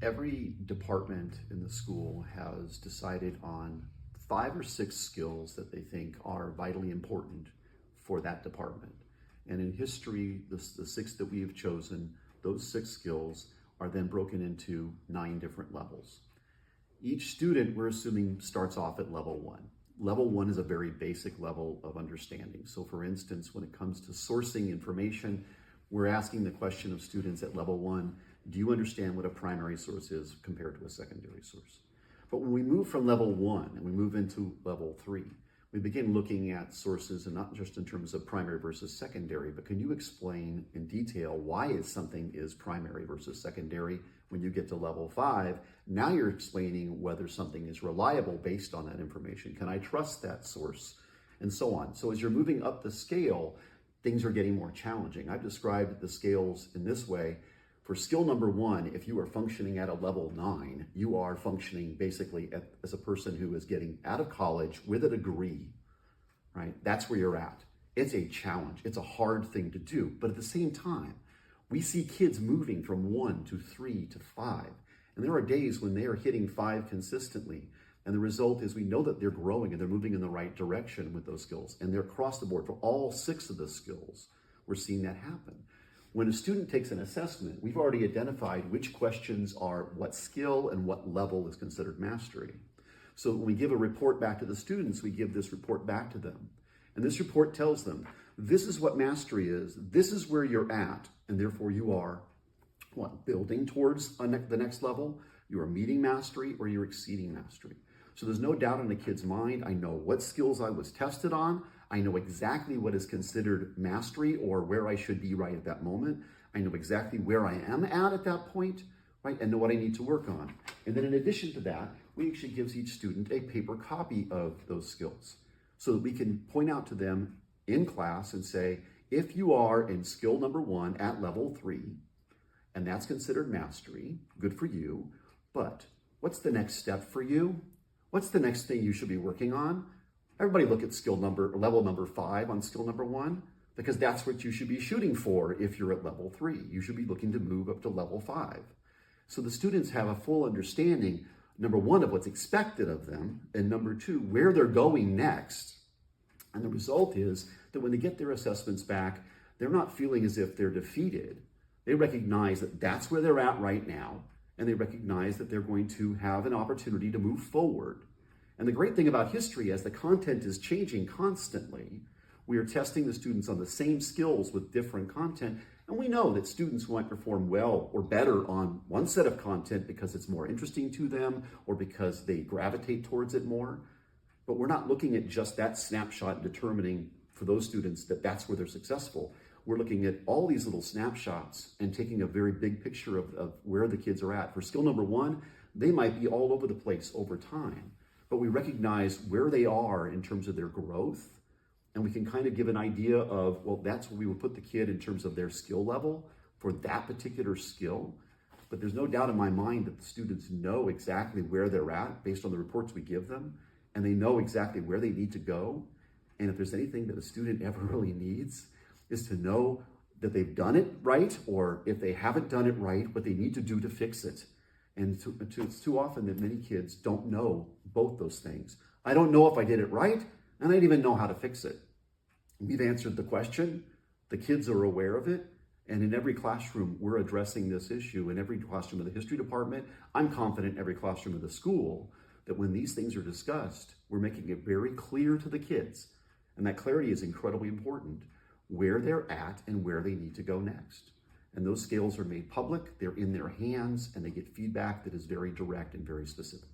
Every department in the school has decided on 5 or 6 skills that they think are vitally important for that department. And in history, the 6 that we have chosen, those 6 skills are then broken into 9 different levels. Each student, we're assuming, starts off at level 1. Level 1 is a very basic level of understanding. So for instance, when it comes to sourcing information, we're asking the question of students at level 1, do you understand what a primary source is compared to a secondary source? But when we move from level 1 and we move into level 3, we begin looking at sources, and not just in terms of primary versus secondary, but can you explain in detail why something is primary versus secondary? When you get to level 5, now you're explaining whether something is reliable based on that information. Can I trust that source? And so on. So as you're moving up the scale, things are getting more challenging. I've described the scales in this way. For skill number 1, if you are functioning at a level 9, you are functioning basically as a person who is getting out of college with a degree, right? That's where you're at. It's a challenge. It's a hard thing to do. But at the same time, we see kids moving from 1 to 3 to 5. And there are days when they are hitting 5 consistently. And the result is we know that they're growing and they're moving in the right direction with those skills. And they're across the board for all 6 of the skills. We're seeing that happen. When a student takes an assessment, we've already identified which questions are what skill and what level is considered mastery. So when we give a report back to the students, we give this report back to them. And this report tells them, this is what mastery is, this is where you're at, and therefore you are, building towards the next level, you are meeting mastery, or you're exceeding mastery. So there's no doubt in the kid's mind, I know what skills I was tested on, I know exactly what is considered mastery or where I should be right at that moment. I know exactly where I am at that point, right? And know what I need to work on. And then in addition to that, we actually give each student a paper copy of those skills so that we can point out to them in class and say, if you are in skill number 1 at level 3, and that's considered mastery, good for you, but what's the next step for you? What's the next thing you should be working on? Everybody look at level number 5 on skill number 1, because that's what you should be shooting for if you're at level 3. You should be looking to move up to level 5. So the students have a full understanding, number 1, of what's expected of them, and number 2, where they're going next. And the result is that when they get their assessments back, they're not feeling as if they're defeated. They recognize that that's where they're at right now, and they recognize that they're going to have an opportunity to move forward. And the great thing about history, as the content is changing constantly, we are testing the students on the same skills with different content. And we know that students might perform well or better on one set of content because it's more interesting to them or because they gravitate towards it more. But we're not looking at just that snapshot and determining for those students that that's where they're successful. We're looking at all these little snapshots and taking a very big picture of where the kids are at. For skill number 1, they might be all over the place over time. But we recognize where they are in terms of their growth, and we can kind of give an idea of, well, that's where we would put the kid in terms of their skill level for that particular skill. But there's no doubt in my mind that the students know exactly where they're at based on the reports we give them, and they know exactly where they need to go. And if there's anything that a student ever really needs, is to know that they've done it right, or if they haven't done it right, what they need to do to fix it. And it's too often that many kids don't know both those things. I don't know if I did it right, and I don't even know how to fix it. We've answered the question, the kids are aware of it, and in every classroom, we're addressing this issue. In every classroom of the history department, I'm confident in every classroom of the school, that when these things are discussed, we're making it very clear to the kids, and that clarity is incredibly important, where they're at and where they need to go next. And those scales are made public, they're in their hands, and they get feedback that is very direct and very specific.